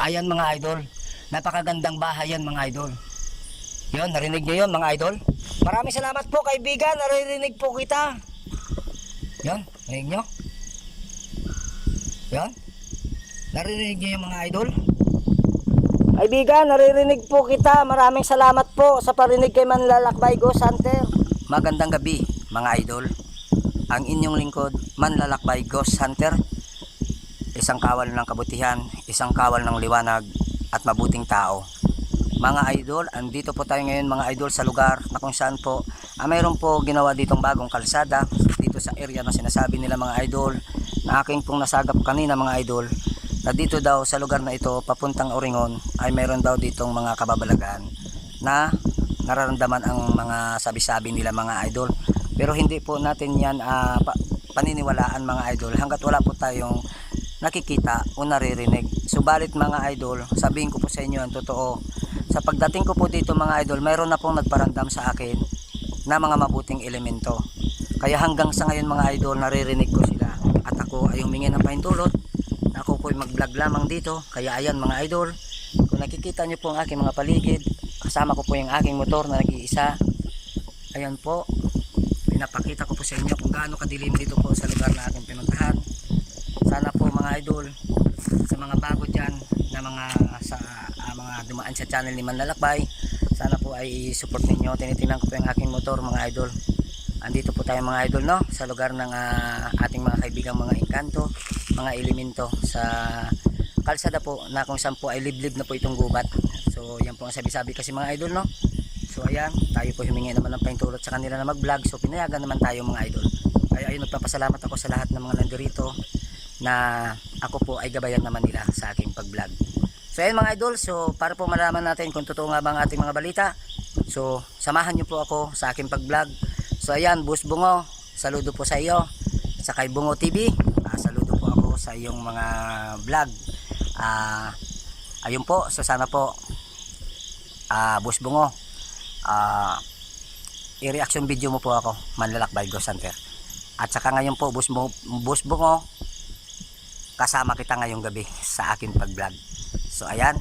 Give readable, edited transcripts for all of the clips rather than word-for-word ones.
Ayan mga idol, napakagandang bahay yan mga idol. Yun, narinig nyo yun mga idol. Maraming salamat po kaibigan, naririnig po kita. Yun, narinig nyo? Yun, naririnig nyo yung mga idol. Kaibigan, naririnig po kita. Maraming salamat po sa parinig kay Manlalakbay Ghost Hunter. Magandang gabi mga idol. Ang inyong lingkod, Manlalakbay Ghost Hunter. Isang kawal ng kabutihan, isang kawal ng liwanag at mabuting tao. Mga idol, andito po tayo ngayon mga idol sa lugar na kung saan po mayroon po ginawa ditong bagong kalsada dito sa area na sinasabi nila mga idol, na aking pong nasagap kanina mga idol, na dito daw sa lugar na ito papuntang Oringon ay mayroon daw ditong mga kababalagan na nararamdaman ang mga sabi-sabi nila mga idol. Pero hindi po natin yan paniniwalaan mga idol hanggat wala po tayong nakikita o naririnig. Subalit mga idol, sabihin ko po sa inyo ang totoo. Sa pagdating ko po dito mga idol, mayroon na pong nagparamdam sa akin na mga mabuting elemento. Kaya hanggang sa ngayon mga idol, naririnig ko sila. At ako ay humingi ng pahintulot na ako po ay mag-vlog lamang dito. Kaya ayan mga idol, kung nakikita nyo po ang aking mga paligid, kasama ko po yung aking motor na nag-iisa. Ayan po, pinapakita ko po sa inyo kung gaano kadilim dito po sa lugar na aking pinuntahan. Sana po mga idol, sa mga bago dyan na mga dumaan sa channel ni Manlalakbay, sana po ay support ninyo. Tinitingnan ko po yung aking motor mga idol. Andito po tayo mga idol no, sa lugar ng ating mga kaibigang mga engkanto, mga elemento sa kalsada po na kung saan po ay liblib na po itong gubat. So yan po ang sabi-sabi kasi mga idol no. So ayan, tayo po humingi naman ng pahintulot sa kanila na mag-vlog. So pinayagan naman tayo mga idol. Kaya ayun, nagpapasalamat ako sa lahat ng mga nandirito na ako po ay gabayan naman nila sa aking pag-vlog. So ayun mga idol, so para po malaman natin kung totoo nga ba ang ating mga balita, so samahan nyo po ako sa aking pag-vlog. So ayan, Boss Bungo, saludo po sa iyo. Sa kay Bungo TV, saludo po ako sa iyong mga vlog. Ayun po, so sana po Boss Bungo, i-reaction video mo po ako, Manlalakbay Ghost Hunter. At saka ngayon po Boss Bungo, kasama kita ngayong gabi sa aking pag-vlog. So ayan,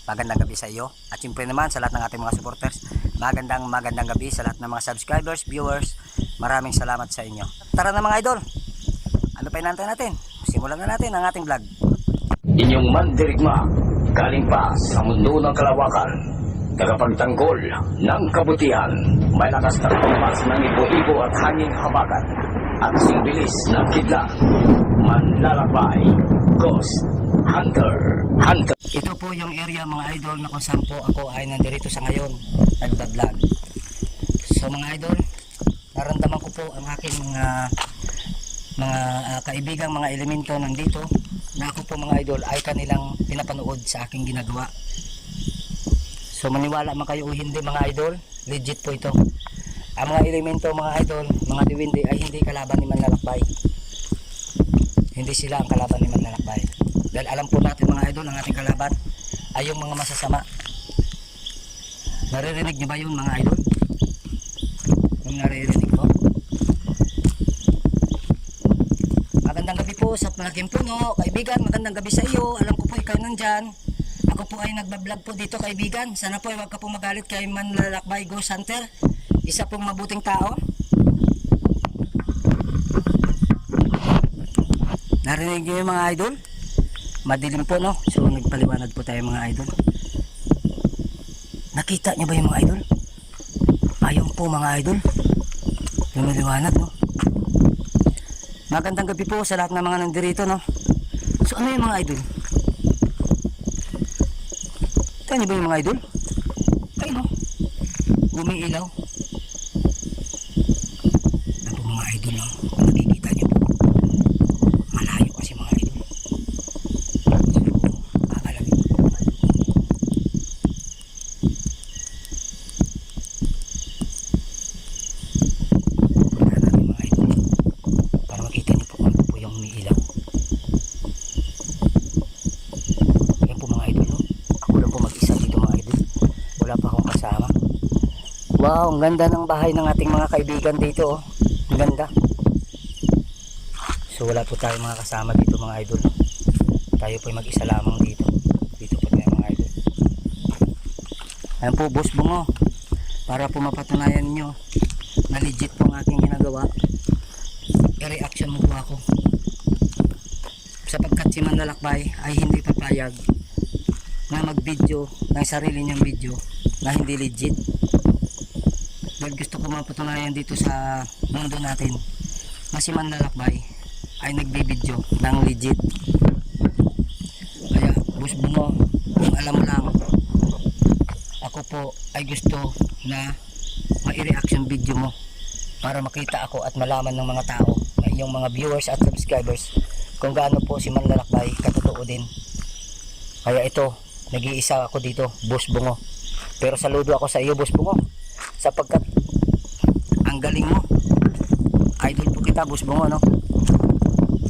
magandang gabi sa iyo. At siyempre naman sa lahat ng ating mga supporters, magandang gabi sa lahat ng mga subscribers, viewers. Maraming salamat sa inyo. Tara na mga idol, ano pa inaantay natin? Simulan na natin ang ating vlog. Inyong mandirigma, galing pa sa mundo ng kalawakan, tagapagtanggol ng kabutihan, may lakas na pagpas ng ibo-ibo at hanging habagat, at singbilis ng kidlat, Manlalakbay Ghost Hunter. Ito po yung area mga idol na kung saan po ako ay nandirito sa ngayon, nagbablog. So mga idol, naramdaman ko po ang aking mga kaibigang mga elemento nandito, na ako po mga idol ay kanilang pinapanood sa aking ginagawa. So maniwala man kayo o hindi mga idol, legit po ito. Ang mga elemento mga idol, mga diwindi ay hindi kalaban ni Manlalakbay. Hindi sila ang kalaban ni Manlalakbay. Dahil alam po natin mga idol, ang ating kalaban ay yung mga masasama. Naririnig niyo ba yun mga idol? Yung naririnig po. Magandang gabi po sa malaking puno. Kaibigan, magandang gabi sa iyo. Alam ko po ikaw nandyan. Ako po ay nagbablog po dito kaibigan. Sana po ay huwag ka po magalit kay Manlalakbay Ghost Hunter. Isa pong mabuting tao. Narinig niyo yung mga idol? Madilim po no? So nagpaliwanag po tayo mga idol. Nakita niyo ba yung mga idol? Ayun po mga idol, lumiliwanag no? Magandang gabi po sa lahat ng mga nandirito no? So ano yung mga idol? Ito niyo ba yung mga idol? Ayun no? Umiilaw. Ano po mga idol no? Kung nakikita niyo po, malayo kasi mga idol. Kakalamig po mga idol. Punta natin mga idol para makita niyo po ano po yung umiilaw. Yan po mga idol no? Ako lang po mag-isa dito mga idol. Wala pa akong kasama. Wow, ang ganda ng bahay ng ating mga kaibigan dito oh. Ang ganda. So wala po tayong mga kasama dito mga idol. Tayo po ay mag-isa lamang dito. Dito Ayan po, Boss Bungo. Para po mapatunayan nyo na legit po ang aking ginagawa, i-reaction mo po ako. Sapagkat si Manlalakbay ay hindi papayag na mag-video ng sarili niyang video na hindi legit. Dahil gusto ko mapatunayan dito sa mundo natin na si Manlalakbay ay nagbibideo ng legit. Kaya Boss Bungo, kung alam mo lang, ako po ay gusto na mai-reaction video mo para makita ako at malaman ng mga tao, na iyong mga viewers at subscribers, kung gaano po si Manlalakbay katotoo din. Kaya ito, nag-iisa ako dito, Boss Bungo. Pero saludo ako sa iyo, Boss Bungo, sapagkat ang galing mo. Idol po kita, Boss Bungo, no?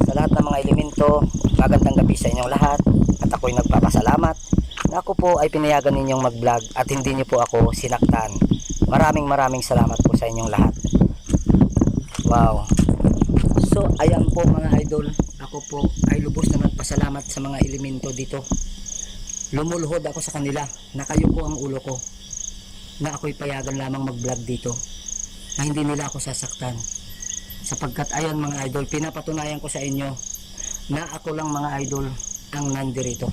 Sa lahat ng mga elemento, magandang gabi sa inyong lahat. At ako'y nagpapasalamat na ako po ay pinayagan ninyong mag-vlog at hindi niyo po ako sinaktan. Maraming salamat po sa inyong lahat. Wow. So ayan po mga idol, ako po ay lubos na nagpasalamat sa mga elemento dito. Lumuluhod ako sa kanila na kayo po ang ulo ko, na ako'y payagan lamang mag-vlog dito, na hindi nila ako sasaktan. Sapagkat ayan mga idol, pinapatunayan ko sa inyo na ako lang mga idol ang nandirito.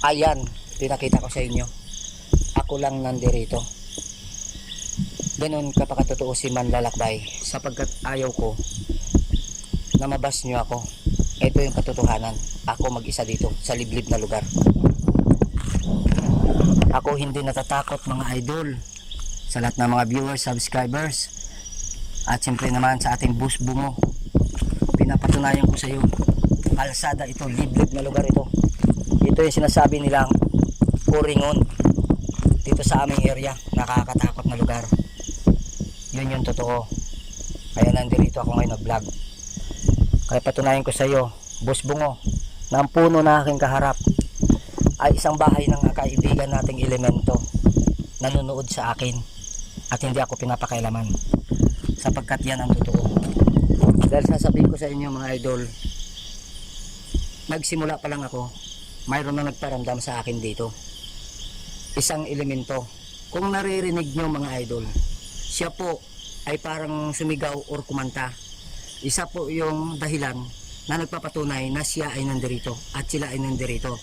Ayan, pinakita ko sa inyo, ako lang nandirito. Ganun kapakatotoo si Manlalakbay, sapagkat ayaw ko na mabas nyo ako. Ito yung katotohanan, ako mag-isa dito sa liblib na lugar. Ako hindi natatakot mga idol, sa lahat ng mga viewers, subscribers, at siyempre naman sa ating Boss Bungo. Pinapatunayan ko sa iyo, kalsada ito, liblib na lugar ito. Ito yung sinasabi nilang Kuringon dito sa aming area, nakakatakot na lugar. Yun yung totoo. Kaya nandito ako ngayon nag-vlog. Kaya patunayan ko sa iyo, Boss Bungo, na ang puno na aking kaharap ay isang bahay ng kaibigan nating elemento, nanonood sa akin at hindi ako pinapakailaman, sapagkat yan ang totoo. Dahil sasabihin ko sa inyo mga idol, nagsimula pa lang ako, mayroon na nagparamdam sa akin dito, isang elemento. Kung naririnig nyo mga idol, siya po ay parang sumigaw or kumanta. Isa po yung dahilan na nagpapatunay na siya ay nandirito at sila ay nandirito.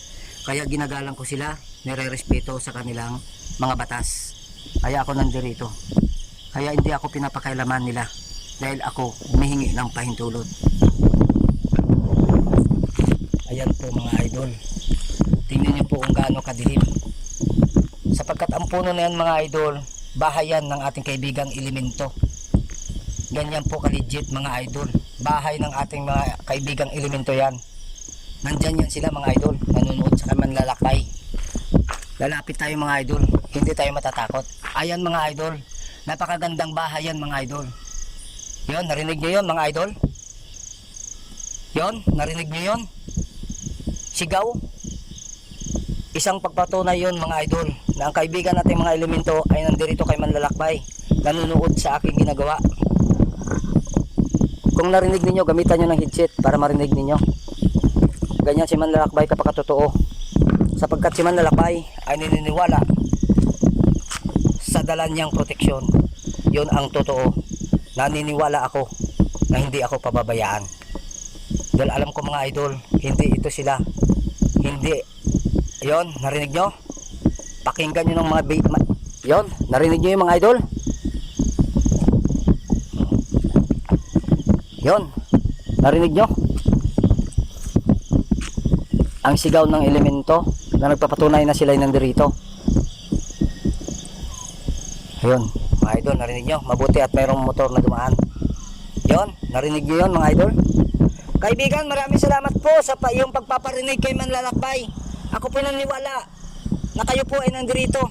Kaya ginagalang ko sila, nire-respeto sa kanilang mga batas. Kaya ako nandirito. Kaya hindi ako pinapakailaman nila dahil ako humihingi ng pahintulot. Ayan po mga idol, tingnan niyo po kung gaano kadilim. Sapagkat ang puno na yan mga idol, bahay yan ng ating kaibigang elemento. Ganyan po ka-legit mga idol, bahay ng ating mga kaibigang elemento yan. Nandyan yan sila mga idol, nanonood sa Manlalakbay. Lalapit tayo mga idol, hindi tayo matatakot. Ayan mga idol, napakagandang bahay yan mga idol. Yon, narinig nyo yun mga idol? Yon, narinig nyo yun? Sigaw? Isang pagpatunay yun mga idol, na ang kaibigan natin mga elemento ay nandirito kay Manlalakbay, nanonood sa aking ginagawa. Kung narinig ninyo, gamitan nyo ng headset para marinig ninyo. Ganyan si Manlalakbay kapag totoo, sapagkat si Manlalakbay ay naniniwala sa dala niyang proteksyon. Yun ang totoo. Naniniwala ako na hindi ako pababayaan, dahil alam ko mga idol, hindi ito sila, hindi. Yon, narinig nyo? Pakinggan nyo ng mga yon, narinig nyo yung mga idol? Yon, narinig nyo? Ang sigaw ng elemento na nagpapatunay na sila ay nandirito. Ayun, mga idol, narinig nyo? Mabuti at mayroong motor na dumaan. Yon, narinig nyo yun mga idol? Kaibigan, maraming salamat po sa iyong pagpaparinig kay Manlalakbay. Ako po naniwala na kayo po ay nandirito.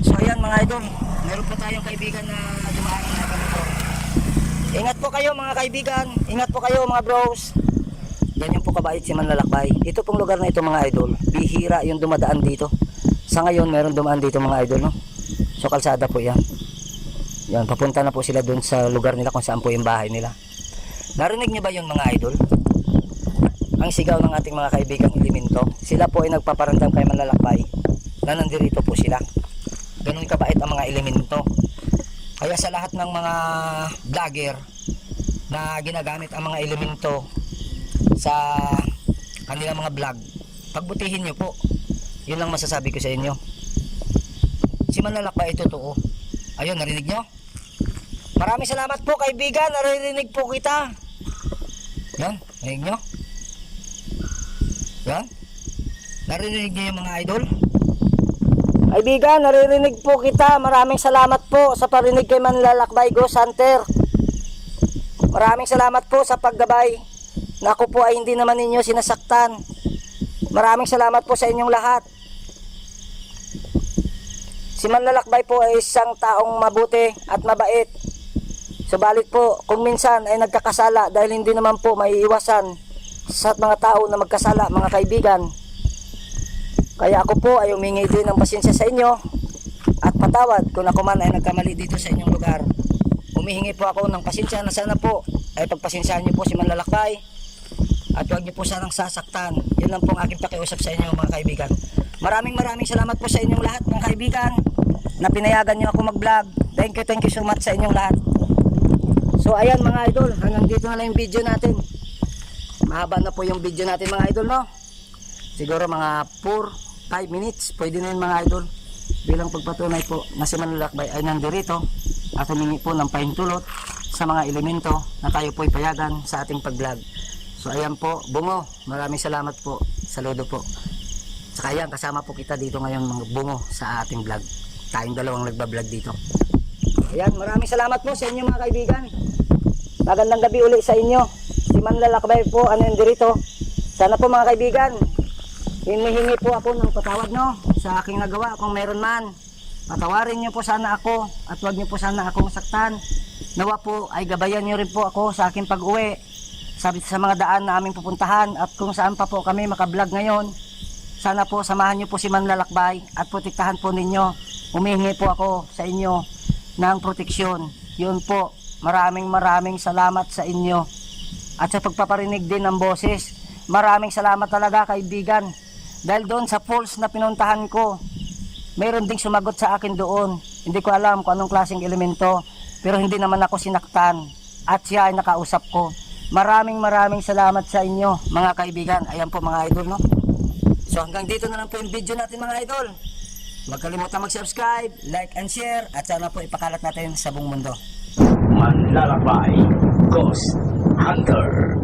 So ayan mga idol, meron po tayong kaibigan na dumaan na motor. Ingat po kayo mga kaibigan, ingat po kayo mga bros. Ganyan po kabait si Manlalakbay. Ito pong lugar na ito mga idol, bihira yung dumadaan dito. Sa ngayon meron dumaan dito mga idol, no? So kalsada po yan. Yan, papunta na po sila dun sa lugar nila kung saan po yung bahay nila. Narinig niyo ba yun mga idol? Ang sigaw ng ating mga kaibigang elemento. Sila po ay nagpaparamdam kay Manlalakbay na nandirito po sila. Ganun kabait ang mga elemento. Kaya sa lahat ng mga vlogger na ginagamit ang mga elemento sa kanilang mga vlog, pagbutihin nyo po. Yun lang masasabi ko sa inyo. Si Manlalakbay ay totoo. Ayun, narinig nyo? Maraming salamat po kaibigan, naririnig po kita. Yan, narinig nyo? Yan, narinig nyo yung mga idol? Kaibigan, naririnig po kita. Maraming salamat po sa parinig kay Manlalakbay Ghost Hunter. Maraming salamat po sa paggabay na ako po ay hindi naman ninyo sinasaktan. Maraming salamat po sa inyong lahat. Si Manlalakbay po ay isang taong mabuti at mabait. Subalit po, kung minsan ay nagkakasala dahil hindi naman po maiiwasan sa mga tao na magkasala, mga kaibigan. Kaya ako po ay humingi din ng pasensya sa inyo at patawad kung ako man ay nagkamali dito sa inyong lugar. Humihingi po ako ng pasensya na sana po ay pagpasensyahan niyo po si Manlalakbay at huwag niyo po sanang sasaktan. Yun lang po ang aking pakiusap sa inyo mga kaibigan. Maraming salamat po sa inyong lahat mga kaibigan na pinayagan niyo ako mag-vlog. Thank you so much sa inyong lahat. So ayan mga idol, hanggang dito na lang yung video natin. Mahaba na po yung video natin mga idol, no? Siguro mga 4-5 minutes pwede na yun mga idol, bilang pagpatunay po na si Manlalakbay ay nandirito at humingi po ng pahintulot sa mga elemento na tayo po ipayagan sa ating pag-vlog. So ayan po, Bungo, maraming salamat po. Saludo po. Saka ayan, kasama po kita dito ngayon mga Bungo sa ating vlog. Tayong dalawang nagbablog dito. Ayan, maraming salamat po sa inyo mga kaibigan. Magandang gabi uli sa inyo. Si Manlalakbay po, nandirito. Sana po mga kaibigan, hinihingi po ako ng patawad no sa aking nagawa kung meron man. Patawarin niyo po sana ako at huwag niyo po sana akong saktan. Nawa po ay gabayan niyo rin po ako sa aking pag-uwi sa mga daan na aming pupuntahan at kung saan pa po kami makablog ngayon. Sana po samahan niyo po si Manlalakbay at protektahan po ninyo. Humihingi po ako sa inyo ng proteksyon. Yun po, maraming salamat sa inyo at sa pagpaparinig din ng boses. Maraming salamat talaga kaibigan, dahil doon sa falls na pinuntahan ko, mayroon ding sumagot sa akin doon. Hindi ko alam kung anong klaseng elemento, pero hindi naman ako sinaktan at siya ay nakausap ko. Maraming salamat sa inyo mga kaibigan. Ayan po mga idol, no? So hanggang dito na lang po yung video natin mga idol. Huwag kalimutan mag-subscribe, like and share at sana po ipakalat natin sa buong mundo. Manlalakbay Ghost Hunter.